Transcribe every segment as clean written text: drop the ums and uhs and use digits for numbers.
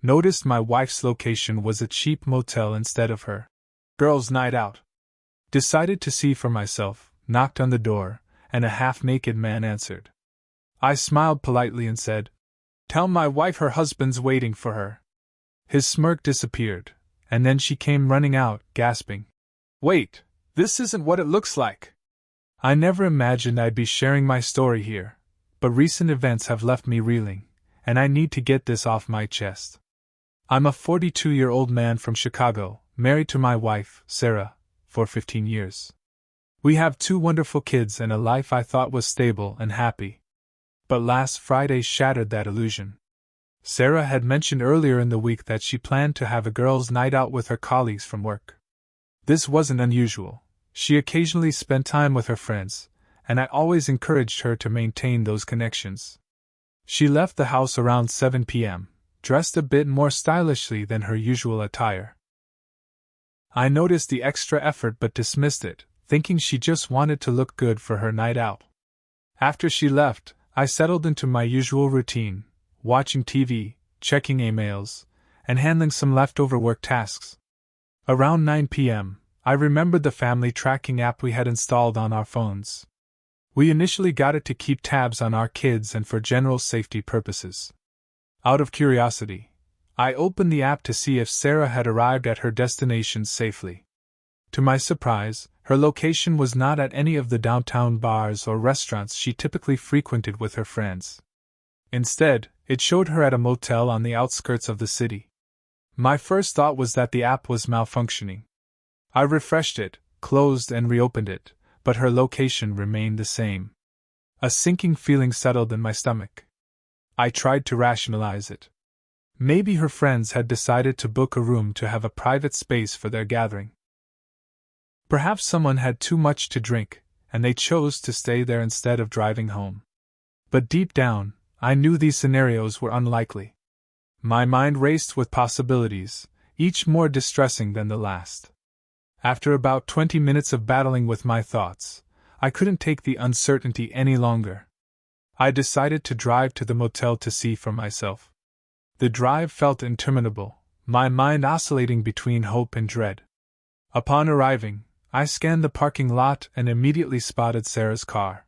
Noticed my wife's location was a cheap motel instead of her girls' night out. Decided to see for myself, knocked on the door, and a half-naked man answered. I smiled politely and said, "Tell my wife her husband's waiting for her." His smirk disappeared, and then she came running out, gasping, "Wait, this isn't what it looks like." I never imagined I'd be sharing my story here, but recent events have left me reeling, and I need to get this off my chest. I'm a 42-year-old man from Chicago, married to my wife, Sarah, for 15 years. We have 2 wonderful kids and a life I thought was stable and happy. But last Friday shattered that illusion. Sarah had mentioned earlier in the week that she planned to have a girls' night out with her colleagues from work. This wasn't unusual. She occasionally spent time with her friends, and I always encouraged her to maintain those connections. She left the house around 7 p.m., dressed a bit more stylishly than her usual attire. I noticed the extra effort but dismissed it, thinking she just wanted to look good for her night out. After she left, I settled into my usual routine, watching TV, checking emails, and handling some leftover work tasks. Around 9 p.m., I remembered the family tracking app we had installed on our phones. We initially got it to keep tabs on our kids and for general safety purposes. Out of curiosity, I opened the app to see if Sarah had arrived at her destination safely. To my surprise, her location was not at any of the downtown bars or restaurants she typically frequented with her friends. Instead, it showed her at a motel on the outskirts of the city. My first thought was that the app was malfunctioning. I refreshed it, closed and reopened it, but her location remained the same. A sinking feeling settled in my stomach. I tried to rationalize it. Maybe her friends had decided to book a room to have a private space for their gathering. Perhaps someone had too much to drink, and they chose to stay there instead of driving home. But deep down, I knew these scenarios were unlikely. My mind raced with possibilities, each more distressing than the last. After about 20 minutes of battling with my thoughts, I couldn't take the uncertainty any longer. I decided to drive to the motel to see for myself. The drive felt interminable, my mind oscillating between hope and dread. Upon arriving, I scanned the parking lot and immediately spotted Sarah's car.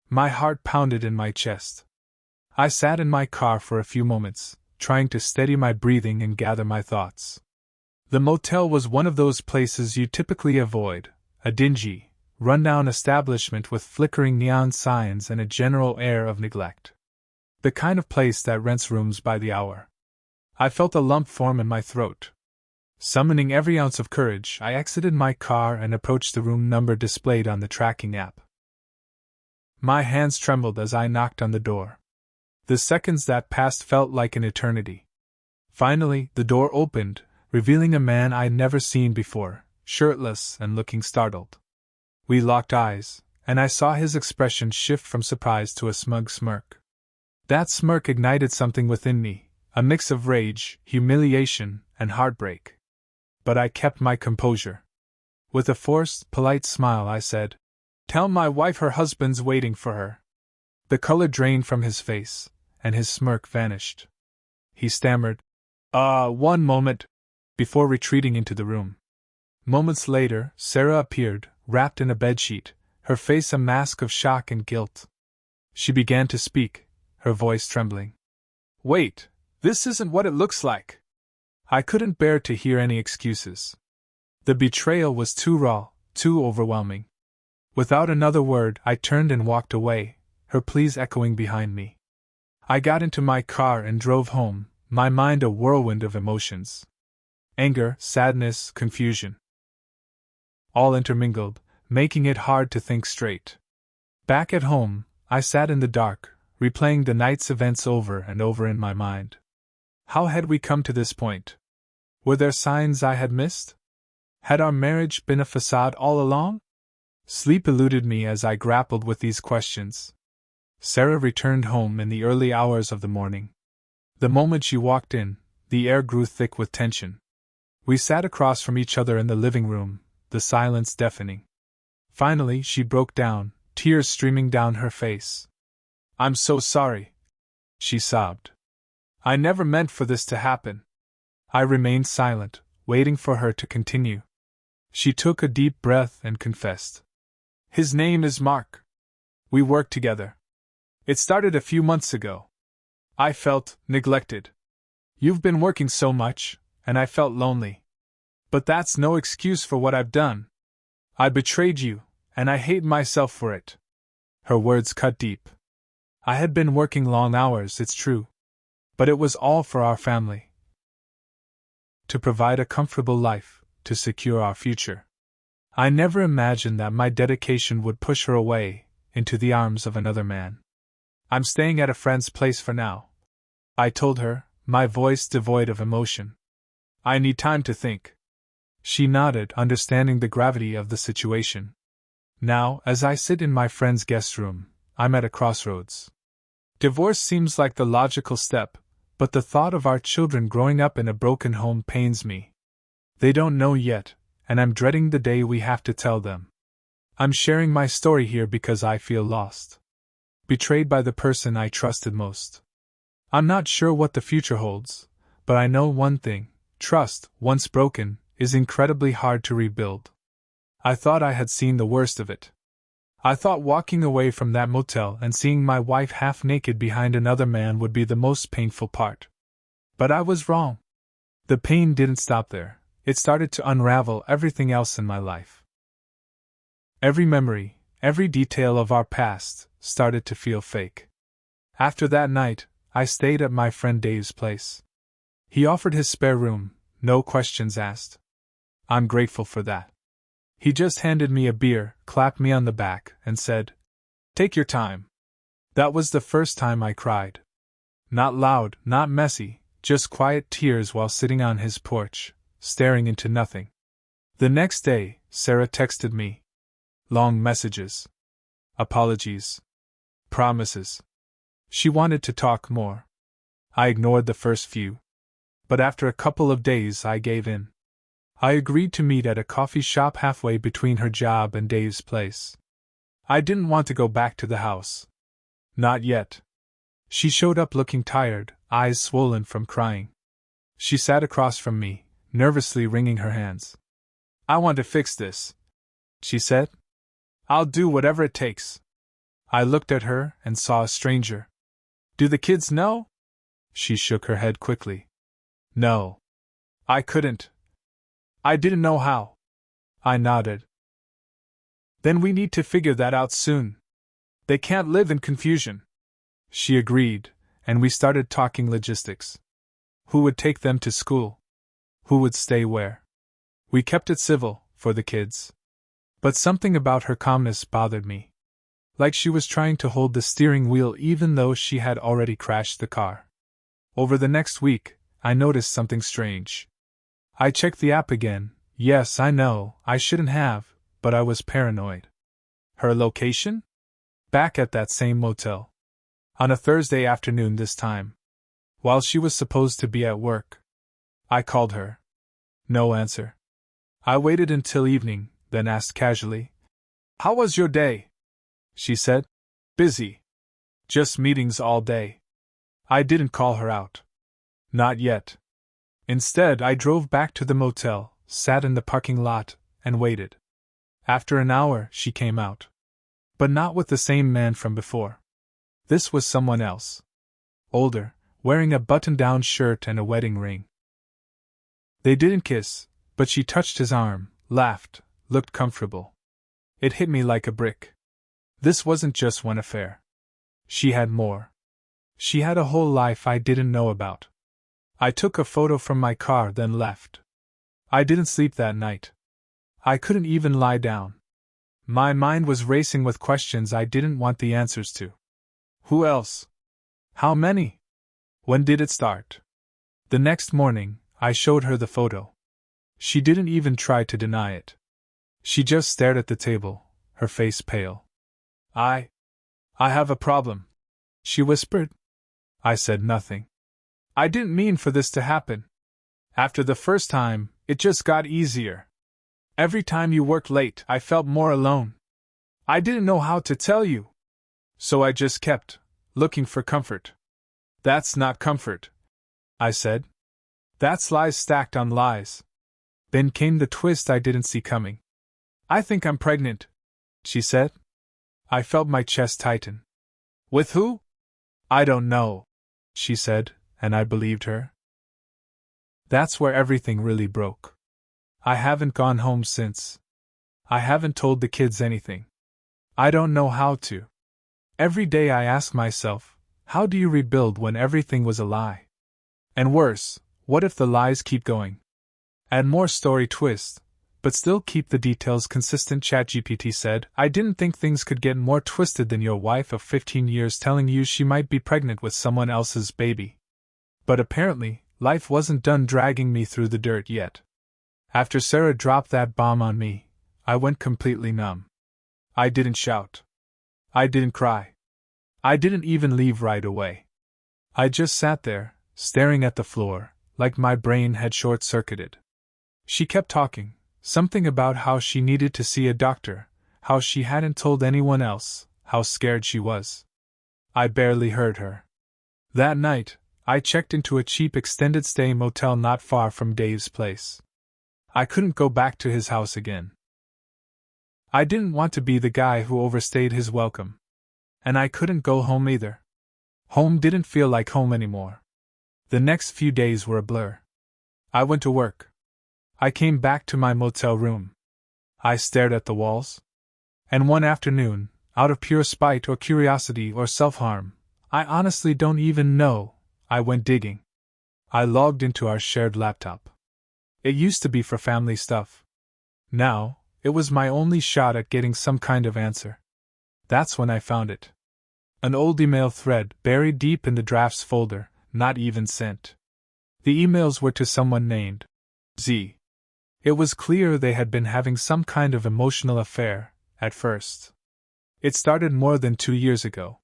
My heart pounded in my chest. I sat in my car for a few moments, trying to steady my breathing and gather my thoughts. The motel was one of those places you typically avoid, a dingy, run-down establishment with flickering neon signs and a general air of neglect. The kind of place that rents rooms by the hour. I felt a lump form in my throat. Summoning every ounce of courage, I exited my car and approached the room number displayed on the tracking app. My hands trembled as I knocked on the door. The seconds that passed felt like an eternity. Finally, the door opened, revealing a man I'd never seen before, shirtless and looking startled. We locked eyes, and I saw his expression shift from surprise to a smug smirk. That smirk ignited something within me, a mix of rage, humiliation, and heartbreak. But I kept my composure. With a forced, polite smile I said, "Tell my wife her husband's waiting for her." The color drained from his face, and his smirk vanished. He stammered, "One moment," before retreating into the room. Moments later, Sarah appeared, wrapped in a bedsheet, her face a mask of shock and guilt. She began to speak, her voice trembling. "Wait, this isn't what it looks like." I couldn't bear to hear any excuses. The betrayal was too raw, too overwhelming. Without another word, I turned and walked away, her pleas echoing behind me. I got into my car and drove home, my mind a whirlwind of emotions. Anger, sadness, confusion. All intermingled, making it hard to think straight. Back at home, I sat in the dark, replaying the night's events over and over in my mind. How had we come to this point? Were there signs I had missed? Had our marriage been a facade all along? Sleep eluded me as I grappled with these questions. Sarah returned home in the early hours of the morning. The moment she walked in, the air grew thick with tension. We sat across from each other in the living room, the silence deafening. Finally, she broke down, tears streaming down her face. "I'm so sorry," she sobbed. "I never meant for this to happen." I remained silent, waiting for her to continue. She took a deep breath and confessed. His name is Mark. We work together. It started a few months ago. I felt neglected. You've been working so much, and I felt lonely. But that's no excuse for what I've done. I betrayed you, and I hate myself for it. Her words cut deep. I had been working long hours, it's true. But it was all for our family. To provide a comfortable life, to secure our future. I never imagined that my dedication would push her away, into the arms of another man. I'm staying at a friend's place for now, I told her, my voice devoid of emotion. I need time to think. She nodded, understanding the gravity of the situation. Now, as I sit in my friend's guest room, I'm at a crossroads. Divorce seems like the logical step, but the thought of our children growing up in a broken home pains me. They don't know yet, and I'm dreading the day we have to tell them. I'm sharing my story here because I feel lost. Betrayed by the person I trusted most. I'm not sure what the future holds, but I know one thing: trust, once broken, is incredibly hard to rebuild. I thought I had seen the worst of it. I thought walking away from that motel and seeing my wife half naked behind another man would be the most painful part. But I was wrong. The pain didn't stop there, it started to unravel everything else in my life. Every memory, every detail of our past, started to feel fake. After that night, I stayed at my friend Dave's place. He offered his spare room, no questions asked. I'm grateful for that. He just handed me a beer, clapped me on the back, and said, "Take your time." That was the first time I cried. Not loud, not messy, just quiet tears while sitting on his porch, staring into nothing. The next day, Sarah texted me. Long messages. Apologies. Promises. She wanted to talk more. I ignored the first few. But after a couple of days I gave in. I agreed to meet at a coffee shop halfway between her job and Dave's place. I didn't want to go back to the house. Not yet. She showed up looking tired, eyes swollen from crying. She sat across from me, nervously wringing her hands. "I want to fix this," she said. "I'll do whatever it takes." I looked at her and saw a stranger. "Do the kids know?" She shook her head quickly. "No. I couldn't. I didn't know how." I nodded. "Then we need to figure that out soon. They can't live in confusion." She agreed, and we started talking logistics. Who would take them to school? Who would stay where? We kept it civil, for the kids. But something about her calmness bothered me. Like she was trying to hold the steering wheel even though she had already crashed the car. Over the next week, I noticed something strange. I checked the app again. Yes, I know, I shouldn't have, but I was paranoid. Her location? Back at that same motel. On a Thursday afternoon this time. While she was supposed to be at work. I called her. No answer. I waited until evening, then asked casually, "How was your day?" She said, "Busy. Just meetings all day." I didn't call her out. Not yet. Instead, I drove back to the motel, sat in the parking lot, and waited. After an hour, she came out. But not with the same man from before. This was someone else. Older, wearing a button-down shirt and a wedding ring. They didn't kiss, but she touched his arm, laughed, looked comfortable. It hit me like a brick. This wasn't just one affair. She had more. She had a whole life I didn't know about. I took a photo from my car, then left. I didn't sleep that night. I couldn't even lie down. My mind was racing with questions I didn't want the answers to. Who else? How many? When did it start? The next morning, I showed her the photo. She didn't even try to deny it. She just stared at the table, her face pale. I have a problem," she whispered. I said nothing. "I didn't mean for this to happen. After the first time, it just got easier. Every time you worked late, I felt more alone. I didn't know how to tell you. So I just kept looking for comfort." "That's not comfort," I said. That's lies stacked on lies. Then came the twist I didn't see coming. I think I'm pregnant, she said. I felt my chest tighten. With who? I don't know, she said, and I believed her. That's where everything really broke. I haven't gone home since. I haven't told the kids anything. I don't know how to. Every day I ask myself, how do you rebuild when everything was a lie? And worse, what if the lies keep going? Add more story twist, but still keep the details consistent. ChatGPT said, I didn't think things could get more twisted than your wife of 15 years telling you she might be pregnant with someone else's baby. But apparently, life wasn't done dragging me through the dirt yet. After Sarah dropped that bomb on me, I went completely numb. I didn't shout. I didn't cry. I didn't even leave right away. I just sat there, staring at the floor, like my brain had short-circuited. She kept talking, something about how she needed to see a doctor, how she hadn't told anyone else, how scared she was. I barely heard her. That night, I checked into a cheap extended-stay motel not far from Dave's place. I couldn't go back to his house again. I didn't want to be the guy who overstayed his welcome. And I couldn't go home either. Home didn't feel like home anymore. The next few days were a blur. I went to work. I came back to my motel room. I stared at the walls. And one afternoon, out of pure spite or curiosity or self-harm, I honestly don't even know, I went digging. I logged into our shared laptop. It used to be for family stuff. Now, it was my only shot at getting some kind of answer. That's when I found it. An old email thread buried deep in the drafts folder, not even sent. The emails were to someone named Z. It was clear they had been having some kind of emotional affair, at first. It started more than 2 years ago.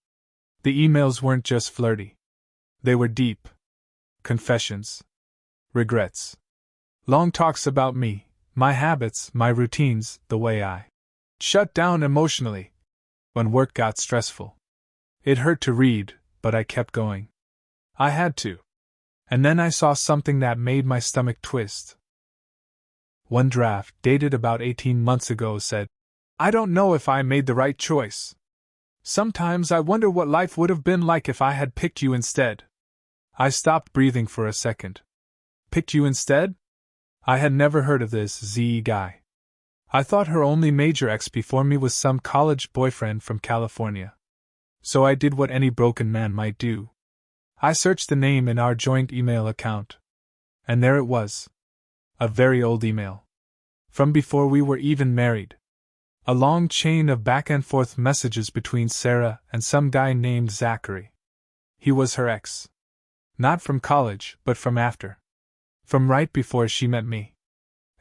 The emails weren't just flirty. They were deep. Confessions. Regrets. Long talks about me, my habits, my routines, the way I shut down emotionally when work got stressful. It hurt to read, but I kept going. I had to. And then I saw something that made my stomach twist. One draft, dated about 18 months ago, said, I don't know if I made the right choice. Sometimes I wonder what life would have been like if I had picked you instead. I stopped breathing for a second. Picked you instead? I had never heard of this Z guy. I thought her only major ex before me was some college boyfriend from California. So I did what any broken man might do. I searched the name in our joint email account. And there it was. A very old email. From before we were even married. A long chain of back-and-forth messages between Sarah and some guy named Zachary. He was her ex. Not from college, but from after. From right before she met me.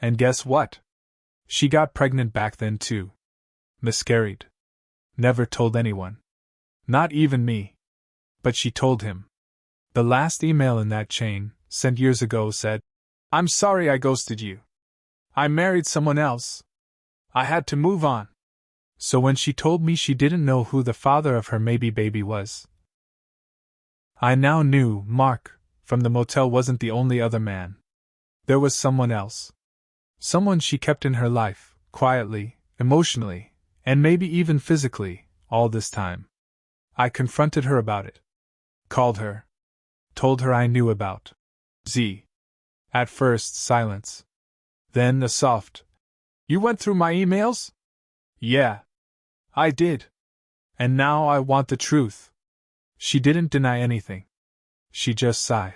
And guess what? She got pregnant back then too. Miscarried. Never told anyone. Not even me. But she told him. The last email in that chain, sent years ago, said, I'm sorry I ghosted you. I married someone else. I had to move on. So when she told me she didn't know who the father of her maybe baby was, I now knew Mark from the motel wasn't the only other man. There was someone else. Someone she kept in her life, quietly, emotionally, and maybe even physically, all this time. I confronted her about it. Called her. Told her I knew about Z. At first, silence. Then a soft, You went through my emails? Yeah. I did. And now I want the truth. She didn't deny anything. She just sighed.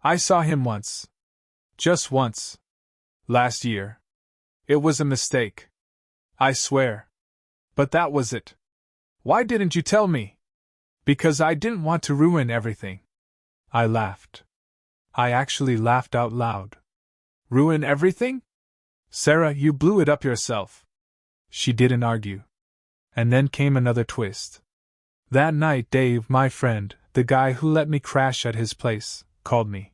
I saw him once. Just once. Last year. It was a mistake. I swear. But that was it. Why didn't you tell me? Because I didn't want to ruin everything. I laughed. I actually laughed out loud. Ruin everything? Sarah, you blew it up yourself. She didn't argue. And then came another twist. That night Dave, my friend, the guy who let me crash at his place, called me.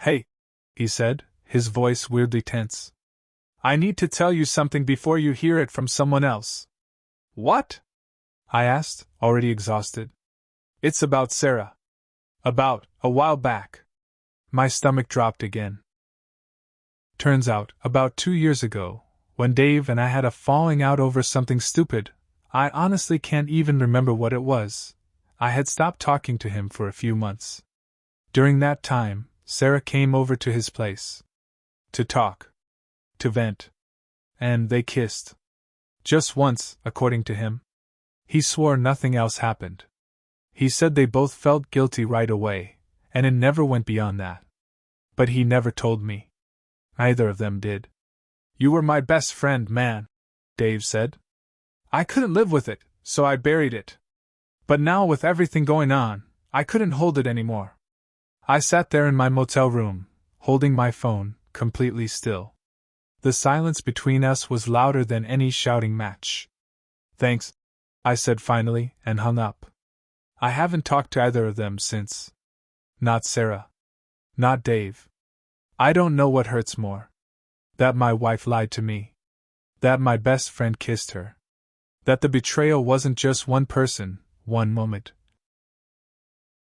Hey, he said, his voice weirdly tense. I need to tell you something before you hear it from someone else. What? I asked, already exhausted. It's about Sarah. About, a while back. My stomach dropped again. Turns out, about 2 years ago, when Dave and I had a falling out over something stupid, I honestly can't even remember what it was, I had stopped talking to him for a few months. During that time, Sarah came over to his place. To talk. To vent. And they kissed. Just once, according to him. He swore nothing else happened. He said they both felt guilty right away, and it never went beyond that. But he never told me. Neither of them did. "You were my best friend, man," Dave said. "I couldn't live with it, so I buried it. But now with everything going on, I couldn't hold it anymore." I sat there in my motel room, holding my phone, completely still. The silence between us was louder than any shouting match. "Thanks," I said finally, and hung up. I haven't talked to either of them since. Not Sarah. Not Dave. I don't know what hurts more. That my wife lied to me. That my best friend kissed her. That the betrayal wasn't just one person, one moment.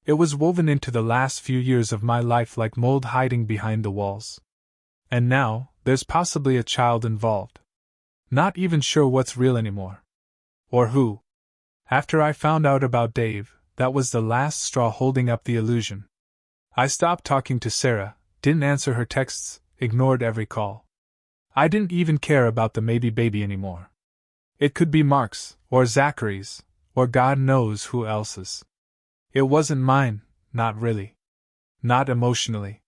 It was woven into the last few years of my life like mold hiding behind the walls. And now, there's possibly a child involved. Not even sure what's real anymore. Or who. After I found out about Dave, that was the last straw holding up the illusion. I stopped talking to Sarah, didn't answer her texts, ignored every call. I didn't even care about the maybe baby anymore. It could be Mark's, or Zachary's, or God knows who else's. It wasn't mine, not really. Not emotionally.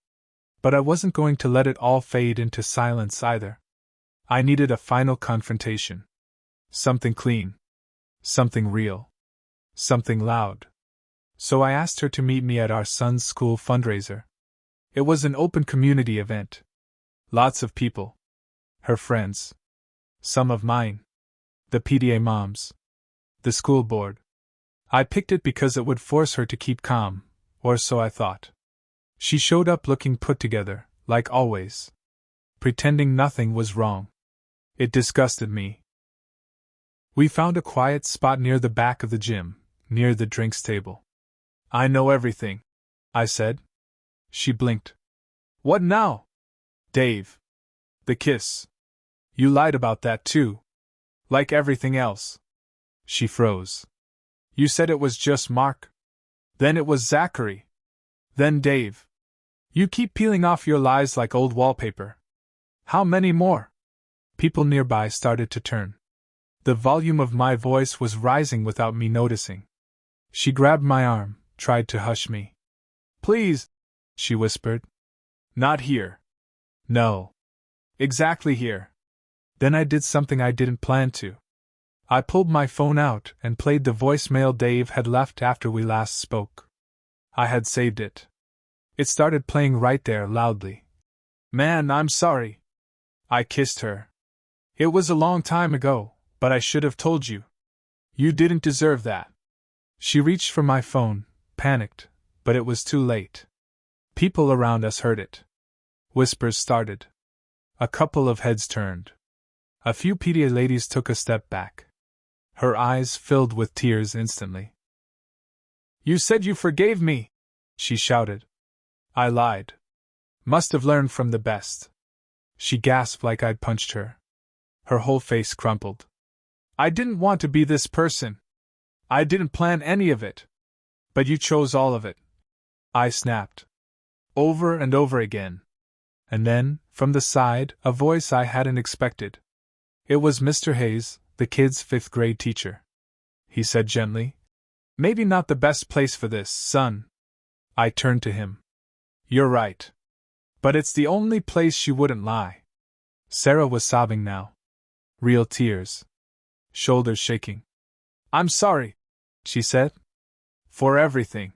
But I wasn't going to let it all fade into silence either. I needed a final confrontation. Something clean. Something real. Something loud. So I asked her to meet me at our son's school fundraiser. It was an open community event. Lots of people. Her friends. Some of mine. The PTA moms. The school board. I picked it because it would force her to keep calm, or so I thought. She showed up looking put together, like always. Pretending nothing was wrong. It disgusted me. We found a quiet spot near the back of the gym, near the drinks table. "I know everything," I said. She blinked. "What now?" "Dave. The kiss. You lied about that too. Like everything else." She froze. "You said it was just Mark. Then it was Zachary. Then Dave. You keep peeling off your lies like old wallpaper. How many more?" People nearby started to turn. The volume of my voice was rising without me noticing. She grabbed my arm, tried to hush me. "Please," she whispered. "Not here." "No. Exactly here." Then I did something I didn't plan to. I pulled my phone out and played the voicemail Dave had left after we last spoke. I had saved it. It started playing right there loudly. "Man, I'm sorry." I kissed her. "It was a long time ago, but I should have told you. You didn't deserve that." She reached for my phone, panicked, but it was too late. People around us heard it. Whispers started. A couple of heads turned. A few PTA ladies took a step back. Her eyes filled with tears instantly. "You said you forgave me," she shouted. I lied. Must have learned from the best. She gasped like I'd punched her. Her whole face crumpled. "I didn't want to be this person. I didn't plan any of it. But you chose all of it." I snapped. Over and over again. And then, from the side, a voice I hadn't expected. It was Mr. Hayes, the kid's 5th grade teacher. He said gently, "Maybe not the best place for this, son." I turned to him. "You're right. But it's the only place she wouldn't lie." Sarah was sobbing now. Real tears. Shoulders shaking. "I'm sorry," she said. "For everything.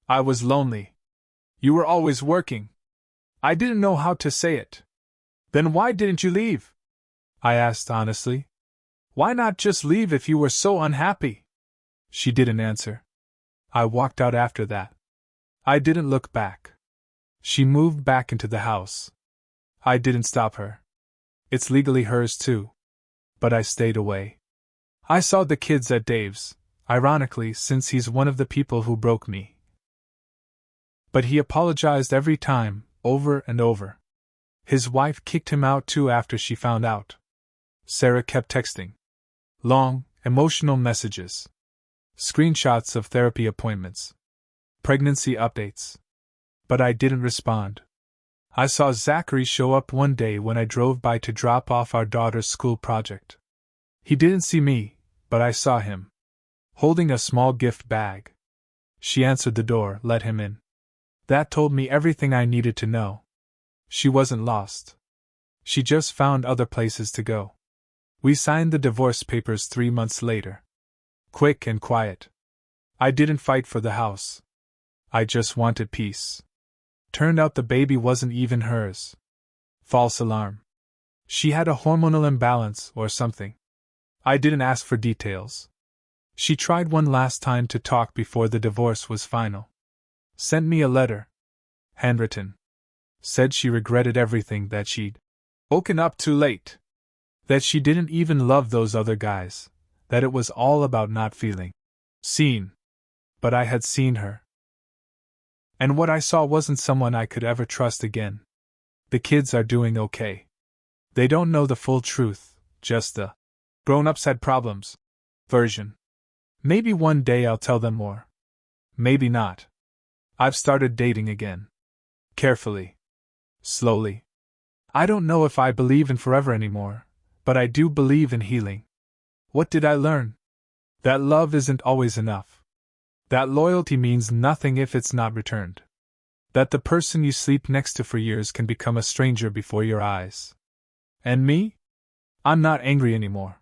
I was lonely. You were always working. I didn't know how to say it." "Then why didn't you leave?" I asked honestly. "Why not just leave if you were so unhappy?" She didn't answer. I walked out after that. I didn't look back. She moved back into the house. I didn't stop her. It's legally hers too. But I stayed away. I saw the kids at Dave's, ironically, since he's one of the people who broke me. But he apologized every time, over and over. His wife kicked him out too after she found out. Sarah kept texting. Long, emotional messages. Screenshots of therapy appointments. Pregnancy updates. But I didn't respond. I saw Zachary show up one day when I drove by to drop off our daughter's school project. He didn't see me, but I saw him. Holding a small gift bag. She answered the door, let him in. That told me everything I needed to know. She wasn't lost. She just found other places to go. We signed the divorce papers 3 months later. Quick and quiet. I didn't fight for the house. I just wanted peace. Turned out the baby wasn't even hers. False alarm. She had a hormonal imbalance or something. I didn't ask for details. She tried one last time to talk before the divorce was final. Sent me a letter. Handwritten. Said she regretted everything, that she'd woken up too late. That she didn't even love those other guys. That it was all about not feeling seen. But I had seen her. And what I saw wasn't someone I could ever trust again. The kids are doing okay. They don't know the full truth, just the grown-ups had problems version. Maybe one day I'll tell them more. Maybe not. I've started dating again. Carefully. Slowly. I don't know if I believe in forever anymore, but I do believe in healing. What did I learn? That love isn't always enough. That loyalty means nothing if it's not returned. That the person you sleep next to for years can become a stranger before your eyes. And me? I'm not angry anymore.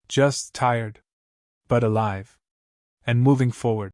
Just tired. But alive. And moving forward.